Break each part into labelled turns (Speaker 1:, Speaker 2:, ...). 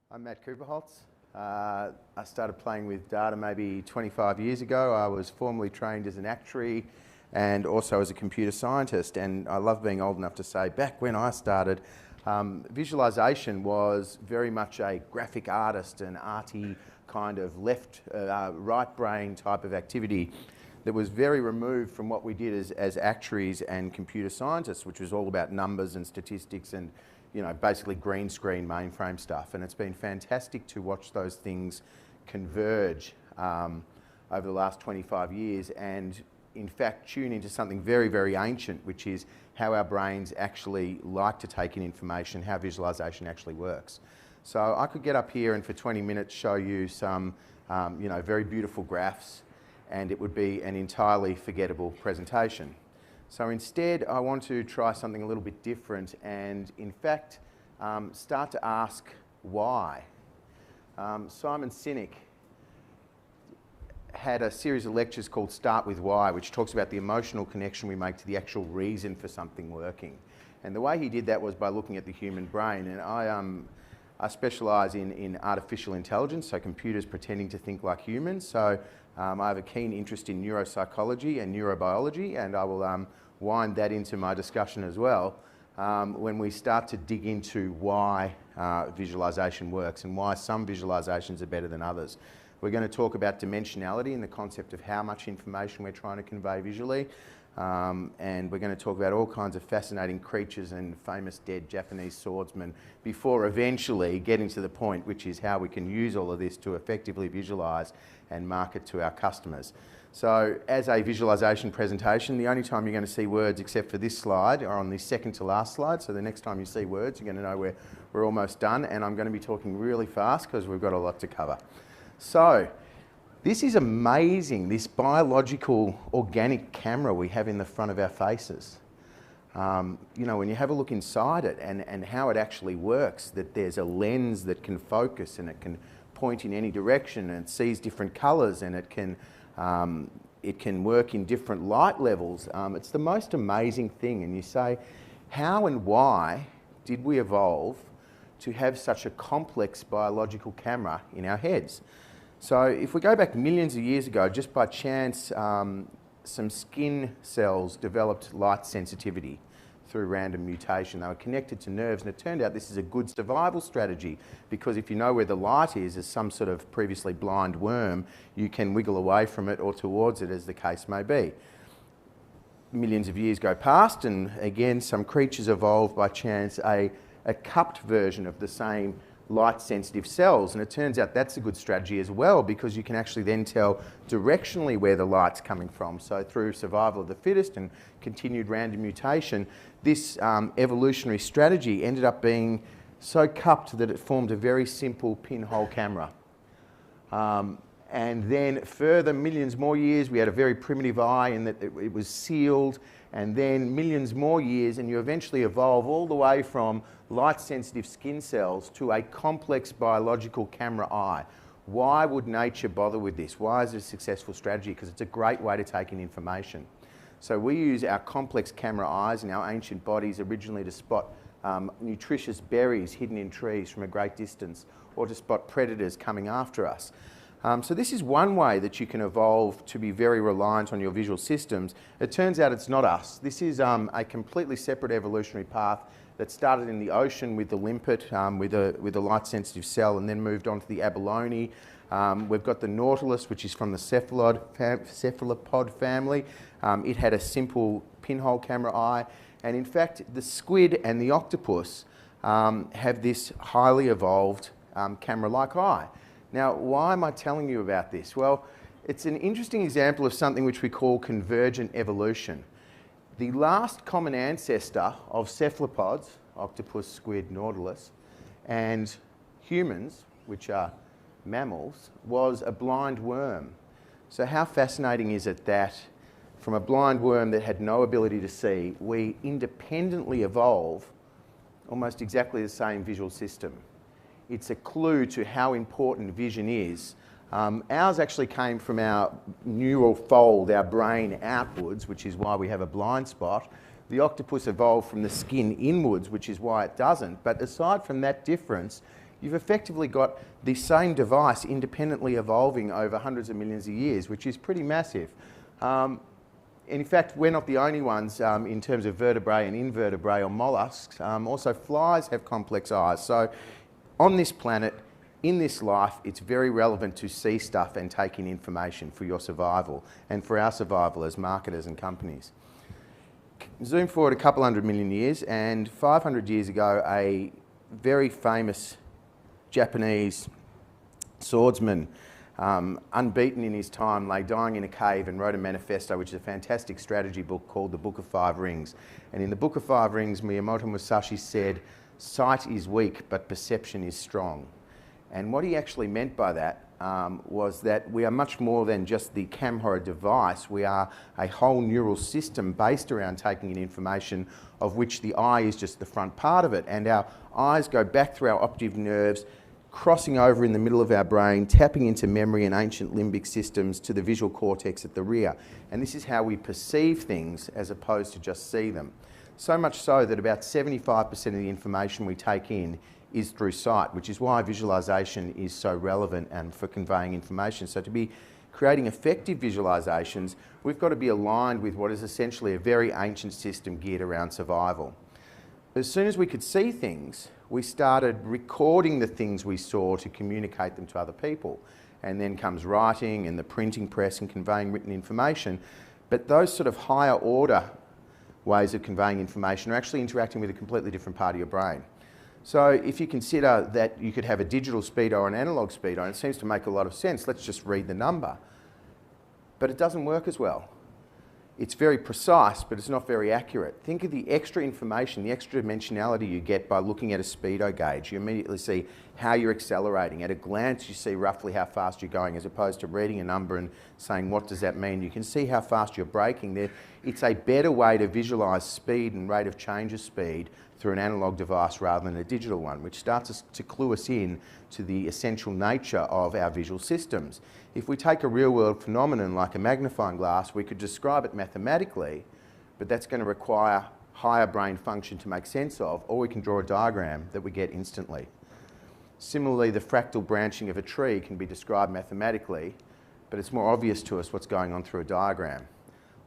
Speaker 1: I'm Matt Kuperholz. I started playing with data maybe 25 years ago. I was formerly trained as an actuary and also as a computer scientist, and I love being old enough to say back when I started, visualisation was very much a graphic artist and arty kind of right brain type of activity that was very removed from what we did as actuaries and computer scientists, which was all about numbers and statistics and basically green screen mainframe stuff. And it's been fantastic to watch those things converge over the last 25 years and in fact tune into something very, very ancient, which is how our brains actually like to take in information, how visualization actually works. So I could get up here and for 20 minutes show you some very beautiful graphs, and it would be an entirely forgettable presentation. So instead, I want to try something a little bit different and, in fact, start to ask why. Simon Sinek had a series of lectures called Start With Why, which talks about the emotional connection we make to the actual reason for something working. And the way he did that was by looking at the human brain. And I specialise in artificial intelligence, so computers pretending to think like humans. So I have a keen interest in neuropsychology and neurobiology, and I will wind that into my discussion as well when we start to dig into why visualisation works and why some visualisations are better than others. We're going to talk about dimensionality and the concept of how much information we're trying to convey visually, and we're going to talk about all kinds of fascinating creatures and famous dead Japanese swordsmen before eventually getting to the point which is how we can use all of this to effectively visualise and market to our customers. So as a visualisation presentation, the only time you're going to see words except for this slide are on the second to last slide. So the next time you see words, you're going to know we're almost done, and I'm going to be talking really fast because we've got a lot to cover. So this is amazing, this biological organic camera we have in the front of our faces. When you have a look inside it and how it actually works, that there's a lens that can focus and it can point in any direction and it sees different colours and it can work in different light levels. It's the most amazing thing, and you say, how and why did we evolve to have such a complex biological camera in our heads? So if we go back millions of years ago, just by chance, some skin cells developed light sensitivity through random mutation. They were connected to nerves, and it turned out this is a good survival strategy because if you know where the light is, as some sort of previously blind worm, you can wiggle away from it or towards it, as the case may be. Millions of years go past, and again, some creatures evolved by chance a cupped version of the same light-sensitive cells, and it turns out that's a good strategy as well because you can actually then tell directionally where the light's coming from. So through survival of the fittest and continued random mutation, this evolutionary strategy ended up being so cupped that it formed a very simple pinhole camera. And then further millions more years, we had a very primitive eye in that it was sealed, and then millions more years, and you eventually evolve all the way from light-sensitive skin cells to a complex biological camera eye. Why would nature bother with this? Why is it a successful strategy? Because it's a great way to take in information. So we use our complex camera eyes in our ancient bodies originally to spot nutritious berries hidden in trees from a great distance, or to spot predators coming after us. So this is one way that you can evolve to be very reliant on your visual systems. It turns out it's not us. This is a completely separate evolutionary path that started in the ocean with the limpet, with a light-sensitive cell, and then moved on to the abalone. We've got the nautilus, which is from the cephalopod family. It had a simple pinhole camera eye. And in fact, the squid and the octopus have this highly evolved camera-like eye. Now, why am I telling you about this? Well, it's an interesting example of something which we call convergent evolution. The last common ancestor of cephalopods, octopus, squid, nautilus, and humans, which are mammals, was a blind worm. So how fascinating is it that from a blind worm that had no ability to see, we independently evolve almost exactly the same visual system? It's a clue to how important vision is. Ours actually came from our neural fold, our brain outwards, which is why we have a blind spot. The octopus evolved from the skin inwards, which is why it doesn't. But aside from that difference, you've effectively got the same device independently evolving over hundreds of millions of years, which is pretty massive. In fact, we're not the only ones in terms of vertebrae and invertebrate or mollusks. Also, flies have complex eyes. So on this planet, in this life, it's very relevant to see stuff and take in information for your survival and for our survival as marketers and companies. Zoom forward a couple hundred million years, and 500 years ago, a very famous Japanese swordsman, unbeaten in his time, lay dying in a cave and wrote a manifesto, which is a fantastic strategy book called The Book of Five Rings. And in The Book of Five Rings, Miyamoto Musashi said, "Sight is weak, but perception is strong." And what he actually meant by that was that we are much more than just the camera device. We are a whole neural system based around taking in information, of which the eye is just the front part of it. And our eyes go back through our optic nerves, crossing over in the middle of our brain, tapping into memory and ancient limbic systems to the visual cortex at the rear. And this is how we perceive things as opposed to just see them. So much so that about 75% of the information we take in is through sight, which is why visualization is so relevant and for conveying information. So to be creating effective visualizations, we've got to be aligned with what is essentially a very ancient system geared around survival. As soon as we could see things, we started recording the things we saw to communicate them to other people. And then comes writing and the printing press and conveying written information. But those sort of higher order ways of conveying information are actually interacting with a completely different part of your brain. So if you consider that you could have a digital speedo or an analog speedo, and it seems to make a lot of sense, let's just read the number. But it doesn't work as well. It's very precise, but it's not very accurate. Think of the extra information, the extra dimensionality you get by looking at a speedo gauge. You immediately see how you're accelerating. At a glance, you see roughly how fast you're going, as opposed to reading a number and saying, what does that mean? You can see how fast you're braking there. It's a better way to visualize speed and rate of change of speed through an analog device rather than a digital one, which starts to clue us in to the essential nature of our visual systems. If we take a real-world phenomenon like a magnifying glass, we could describe it mathematically, but that's going to require higher brain function to make sense of, or we can draw a diagram that we get instantly. Similarly, the fractal branching of a tree can be described mathematically, but it's more obvious to us what's going on through a diagram.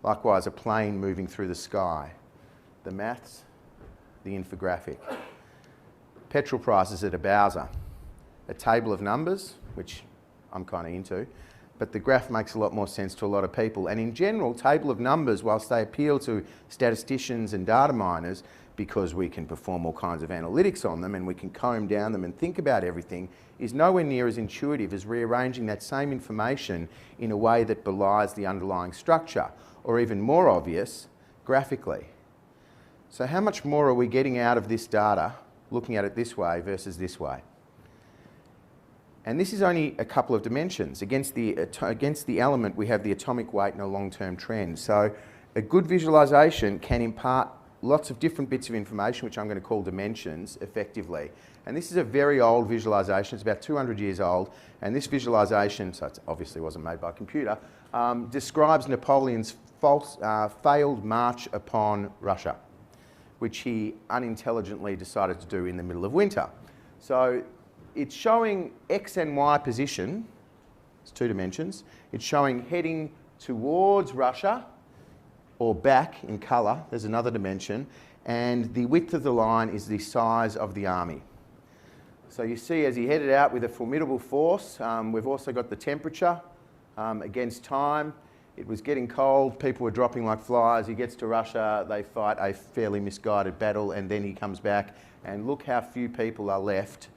Speaker 1: Likewise, a plane moving through the sky. The maths, the infographic. Petrol prices at a Bowser. A table of numbers, which I'm kind of into, but the graph makes a lot more sense to a lot of people. And in general, table of numbers, whilst they appeal to statisticians and data miners, because we can perform all kinds of analytics on them and we can comb down them and think about everything, is nowhere near as intuitive as rearranging that same information in a way that belies the underlying structure, or even more obvious, graphically. So how much more are we getting out of this data looking at it this way versus this way? And this is only a couple of dimensions. Against the element, we have the atomic weight and a long-term trend. So a good visualization can impart lots of different bits of information, which I'm going to call dimensions, effectively. And this is a very old visualization. It's about 200 years old. And this visualization, so it obviously wasn't made by a computer, describes Napoleon's failed march upon Russia, which he unintelligently decided to do in the middle of winter. So it's showing X and Y position, it's two dimensions. It's showing heading towards Russia, or back in colour, there's another dimension, and the width of the line is the size of the army. So you see as he headed out with a formidable force, we've also got the temperature against time. It was getting cold, people were dropping like flies. He gets to Russia, they fight a fairly misguided battle, and then he comes back, and look how few people are left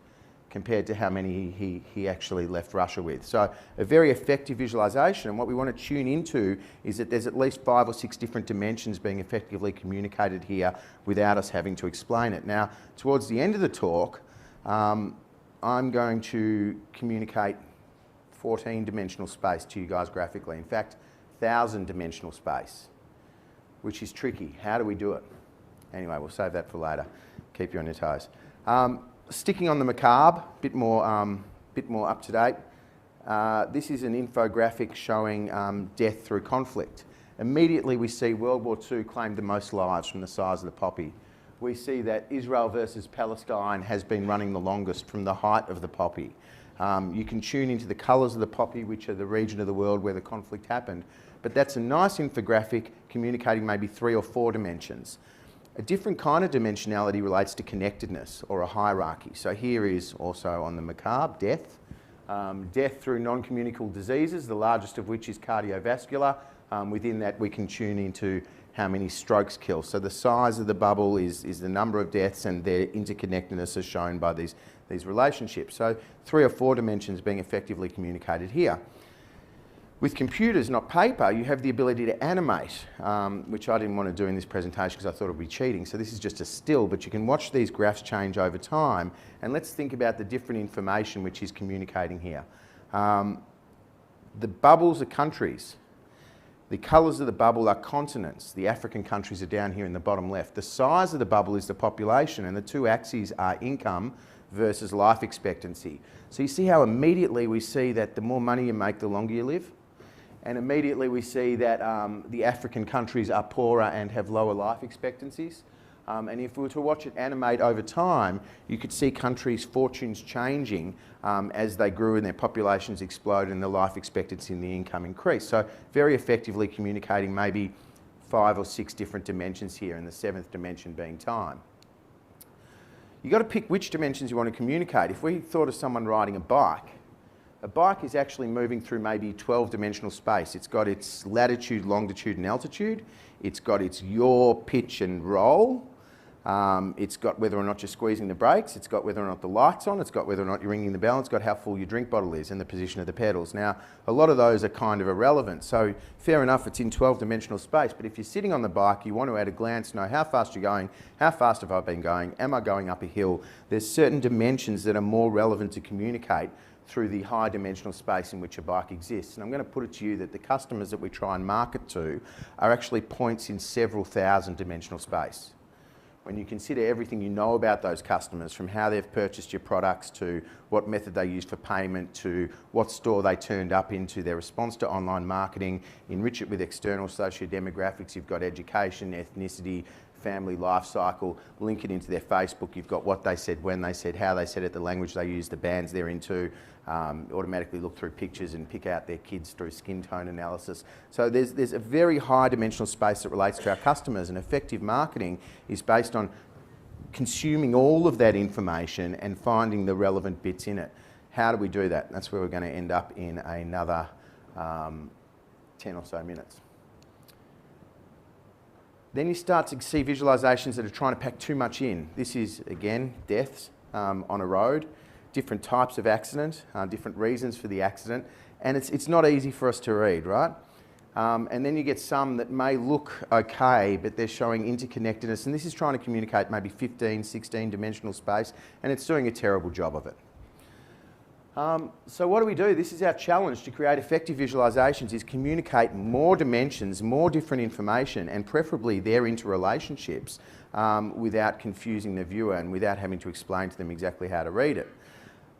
Speaker 1: compared to how many he actually left Russia with. So a very effective visualization, and what we want to tune into is that there's at least 5 or 6 different dimensions being effectively communicated here without us having to explain it. Now, towards the end of the talk, I'm going to communicate 14-dimensional space to you guys graphically. In fact, 1,000-dimensional space, which is tricky. How do we do it? Anyway, we'll save that for later. Keep you on your toes. Sticking on the macabre, bit more up to date. This is an infographic showing death through conflict. Immediately we see World War II claimed the most lives from the size of the poppy, we see that Israel versus Palestine has been running the longest from the height of the poppy. You can tune into the colours of the poppy, which are the region of the world where the conflict happened. But that's a nice infographic communicating maybe 3 or 4 dimensions. A different kind of dimensionality relates to connectedness or a hierarchy. So here is also on the macabre, death. Death through non-communicable diseases, the largest of which is cardiovascular. Within that we can tune into how many strokes kill. So the size of the bubble is the number of deaths, and their interconnectedness is shown by these relationships. So 3 or 4 dimensions being effectively communicated here. With computers, not paper, you have the ability to animate, which I didn't want to do in this presentation because I thought it would be cheating. So this is just a still, but you can watch these graphs change over time. And let's think about the different information which is communicating here. The bubbles are countries. The colours of the bubble are continents. The African countries are down here in the bottom left. The size of the bubble is the population, and the 2 axes are income versus life expectancy. So you see how immediately we see that the more money you make, the longer you live? And immediately we see that the African countries are poorer and have lower life expectancies. And if we were to watch it animate over time, you could see countries' fortunes changing as they grew and their populations exploded and the life expectancy and the income increased. So very effectively communicating maybe 5 or 6 different dimensions here, and the 7th dimension being time. You've got to pick which dimensions you want to communicate. If we thought of someone riding a bike is actually moving through maybe 12-dimensional space. It's got its latitude, longitude and altitude. It's got its yaw, pitch and roll. It's got whether or not you're squeezing the brakes. It's got whether or not the light's on. It's got whether or not you're ringing the bell. It's got how full your drink bottle is and the position of the pedals. Now, a lot of those are kind of irrelevant. So fair enough, it's in 12-dimensional space. But if you're sitting on the bike, you want to at a glance know how fast you're going, how fast have I been going, am I going up a hill? There's certain dimensions that are more relevant to communicate through the high dimensional space in which a bike exists. And I'm going to put it to you that the customers that we try and market to are actually points in several thousand dimensional space. When you consider everything you know about those customers, from how they've purchased your products to what method they use for payment to what store they turned up into, their response to online marketing, enrich it with external socio-demographics, you've got education, ethnicity, family life cycle, link it into their Facebook, you've got what they said, when they said, how they said it, the language they use, the bands they're into, automatically look through pictures and pick out their kids through skin tone analysis. So there's a very high dimensional space that relates to our customers, and effective marketing is based on consuming all of that information and finding the relevant bits in it. How do we do that? That's where we're going to end up in another 10 or so minutes. Then you start to see visualizations that are trying to pack too much in. This is, again, deaths on a road, different types of accident, different reasons for the accident, and it's not easy for us to read, right? And then you get some that may look okay, but they're showing interconnectedness, and this is trying to communicate maybe 15, 16 dimensional space, and it's doing a terrible job of it. So what do we do? This is our challenge to create effective visualizations, is communicate more dimensions, more different information, and preferably their interrelationships without confusing the viewer and without having to explain to them exactly how to read it.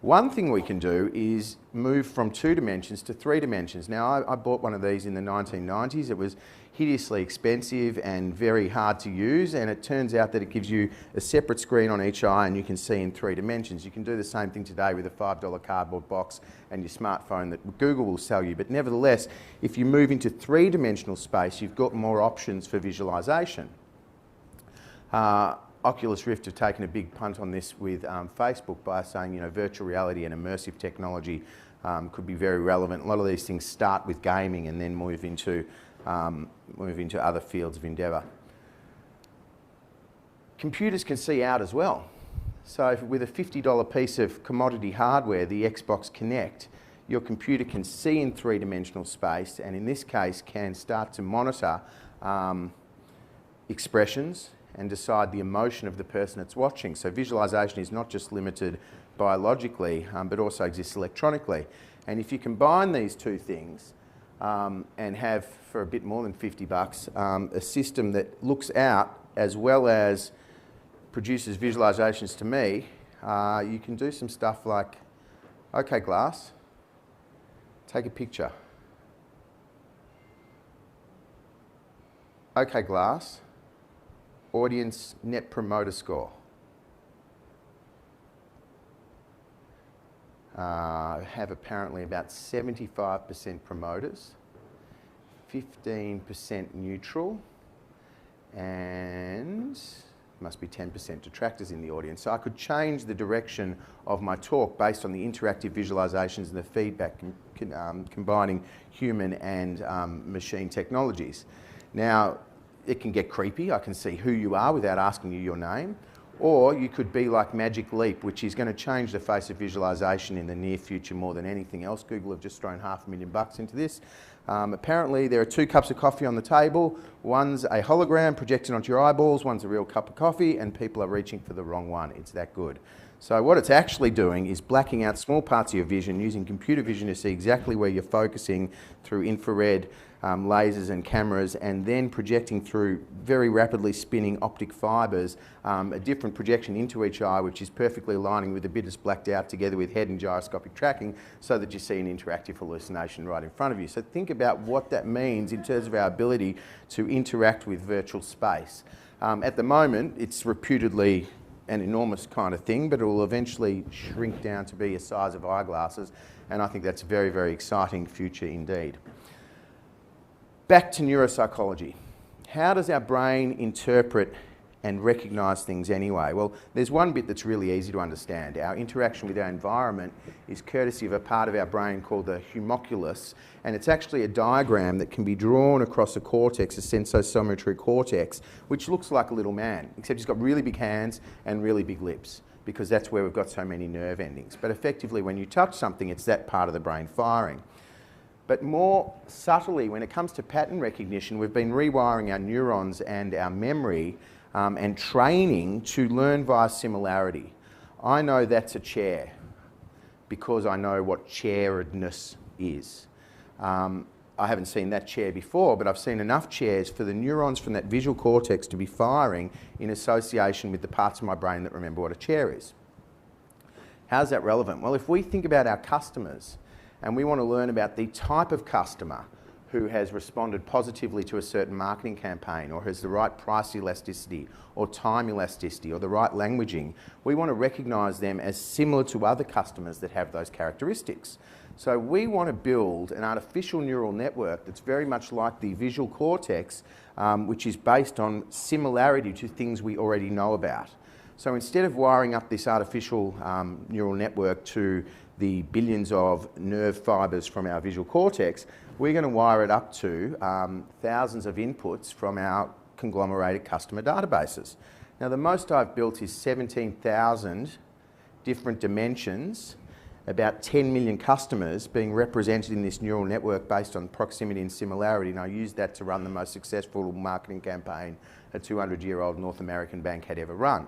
Speaker 1: One thing we can do is move from 2 dimensions to 3 dimensions. Now, I bought one of these in the 1990s. It was hideously expensive and very hard to use, and it turns out that it gives you a separate screen on each eye and you can see in 3 dimensions. You can do the same thing today with a $5 cardboard box and your smartphone that Google will sell you. But nevertheless, if you move into 3-dimensional space, you've got more options for visualization. Oculus Rift have taken a big punt on this with Facebook by saying, you know, virtual reality and immersive technology could be very relevant. A lot of these things start with gaming and then move into other fields of endeavour. Computers can see out as well. So if with a $50 piece of commodity hardware, the Xbox Kinect, your computer can see in 3-dimensional space, and in this case can start to monitor expressions and decide the emotion of the person it's watching. So visualization is not just limited biologically, but also exists electronically. And if you combine these 2 things and have, for a bit more than $50, a system that looks out as well as produces visualizations to me, you can do some stuff like, okay, glass, take a picture. Okay, glass, audience net promoter score. Have apparently about 75% promoters, 15% neutral, and must be 10% detractors in the audience. So I could change the direction of my talk based on the interactive visualizations and the feedback combining human and machine technologies. Now, it can get creepy. I can see who you are without asking you your name. Or you could be like Magic Leap, which is going to change the face of visualization in the near future more than anything else. Google have just thrown $500,000 into this. Apparently there are 2 cups of coffee on the table. One's a hologram projected onto your eyeballs, one's a real cup of coffee, and people are reaching for the wrong one. It's that good. So what it's actually doing is blacking out small parts of your vision, using computer vision to see exactly where you're focusing through infrared lasers and cameras, and then projecting through very rapidly spinning optic fibres a different projection into each eye, which is perfectly aligning with the bit that's blacked out together with head and gyroscopic tracking, so that you see an interactive hallucination right in front of you. So think about what that means in terms of our ability to interact with virtual space. At the moment, it's reputedly an enormous kind of thing, but it will eventually shrink down to be the size of eyeglasses, and I think that's a very, very exciting future indeed. Back to neuropsychology. How does our brain interpret and recognise things anyway? Well, there's one bit that's really easy to understand. Our interaction with our environment is courtesy of a part of our brain called the homunculus, and it's actually a diagram that can be drawn across a cortex, a sensosomotory cortex, which looks like a little man, except he's got really big hands and really big lips, because that's where we've got so many nerve endings. But effectively, when you touch something, it's that part of the brain firing. But more subtly, when it comes to pattern recognition, we've been rewiring our neurons and our memory and training to learn via similarity. I know that's a chair because I know what chairedness is. I haven't seen that chair before, but I've seen enough chairs for the neurons from that visual cortex to be firing in association with the parts of my brain that remember what a chair is. How's that relevant? Well, if we think about our customers, and we want to learn about the type of customer who has responded positively to a certain marketing campaign, or has the right price elasticity or time elasticity or the right languaging, we want to recognise them as similar to other customers that have those characteristics. So we want to build an artificial neural network that's very much like the visual cortex, which is based on similarity to things we already know about. So instead of wiring up this artificial neural network to the billions of nerve fibres from our visual cortex, we're going to wire it up to thousands of inputs from our conglomerated customer databases. Now, the most I've built is 17,000 different dimensions, about 10 million customers being represented in this neural network based on proximity and similarity, and I used that to run the most successful marketing campaign a 200-year-old North American bank had ever run.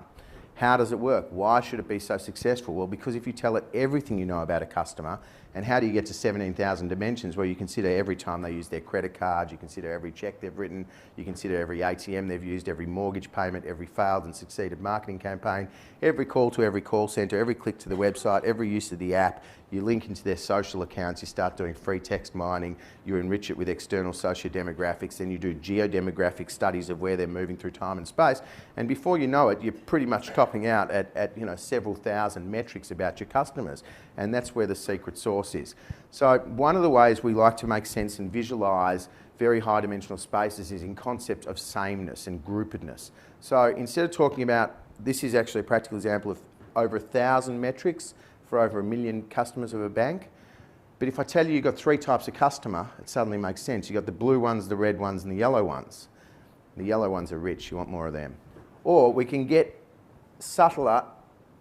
Speaker 1: How does it work? Why should it be so successful? Well, because if you tell it everything you know about a customer, and how do you get to 17,000 dimensions? Well, you consider every time they use their credit card, you consider every check they've written, you consider every ATM they've used, every mortgage payment, every failed and succeeded marketing campaign, every call to every call centre, every click to the website, every use of the app. You link into their social accounts, you start doing free text mining, you enrich it with external socio-demographics, then you do geodemographic studies of where they're moving through time and space, and before you know it, you're pretty much topping out at several thousand metrics about your customers, and that's where the secret sauce is. So one of the ways we like to make sense and visualise very high dimensional spaces is in concept of sameness and groupedness. So instead of talking about, this is actually a practical example of over 1,000 metrics for over 1 million customers of a bank. But if I tell you you've got 3 types of customer, it suddenly makes sense. You've got the blue ones, the red ones, and the yellow ones. The yellow ones are rich, you want more of them. Or we can get subtler,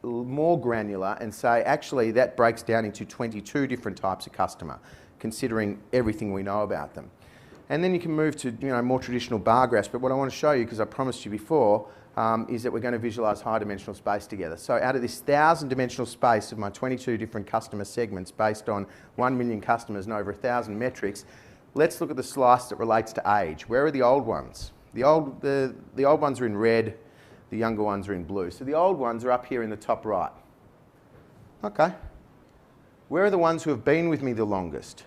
Speaker 1: more granular, and say actually that breaks down into 22 different types of customer, considering everything we know about them. And then you can move to more traditional bar graphs, but what I want to show you, because I promised you before, is that we're going to visualise high dimensional space together. So out of this 1,000 dimensional space of my 22 different customer segments based on 1 million customers and over 1,000 metrics, let's look at the slice that relates to age. Where are the old ones? The old ones are in red, the younger ones are in blue. So the old ones are up here in the top right. Okay. Where are the ones who have been with me the longest?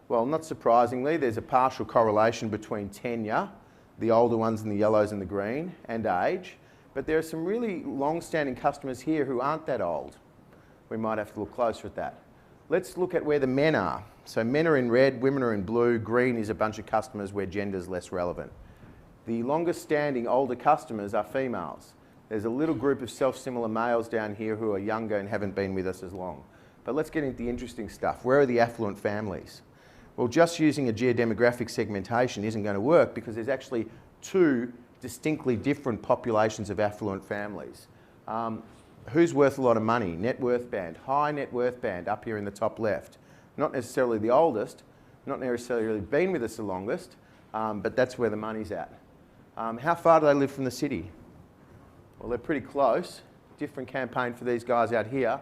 Speaker 1: Well, not surprisingly, there's a partial correlation between tenure the older ones in the yellows and the green, and age. But there are some really long-standing customers here who aren't that old. We might have to look closer at that. Let's look at where the men are. So men are in red, women are in blue, green is a bunch of customers where gender is less relevant. The longest standing older customers are females. There's a little group of self-similar males down here who are younger and haven't been with us as long. But let's get into the interesting stuff. Where are the affluent families? Well, just using a geodemographic segmentation isn't going to work because there's actually two distinctly different populations of affluent families. Who's worth a lot of money? Net worth band, high net worth band up here in the top left. Not necessarily the oldest, not necessarily been with us the longest, but that's where the money's at. How far do they live from the city? Well, they're pretty close. Different campaign for these guys out here.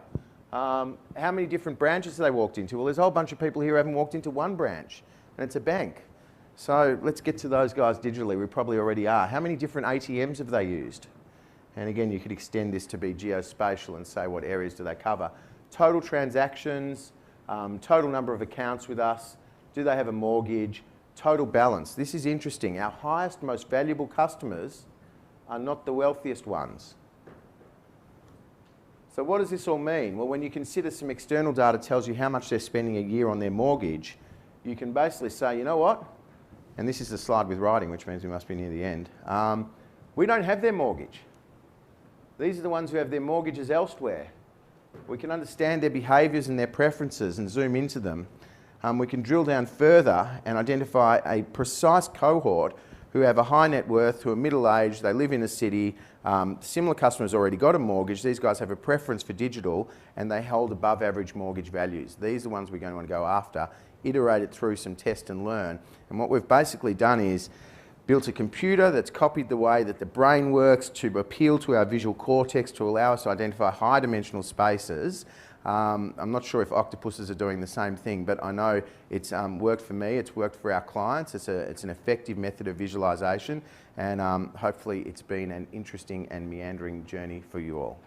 Speaker 1: How many different branches have they walked into? Well, there's a whole bunch of people here who haven't walked into one branch, and it's a bank. So let's get to those guys digitally. We probably already are. How many different ATMs have they used? And again, you could extend this to be geospatial and say what areas do they cover. Total transactions, total number of accounts with us, do they have a mortgage, total balance. This is interesting. Our highest, most valuable customers are not the wealthiest ones. So what does this all mean? Well, when you consider some external data tells you how much they're spending a year on their mortgage, you can basically say, you know what? And this is the slide with writing, which means we must be near the end. We don't have their mortgage. These are the ones who have their mortgages elsewhere. We can understand their behaviours and their preferences and zoom into them. We can drill down further and identify a precise cohort who have a high net worth, who are middle-aged, they live in a city, similar customers already got a mortgage, these guys have a preference for digital and they hold above average mortgage values. These are the ones we're going to want to go after, iterate it through some test and learn. And what we've basically done is built a computer that's copied the way that the brain works to appeal to our visual cortex to allow us to identify high-dimensional spaces. I'm not sure if octopuses are doing the same thing, but I know it's worked for me, it's worked for our clients, it's an effective method of visualisation, and hopefully it's been an interesting and meandering journey for you all.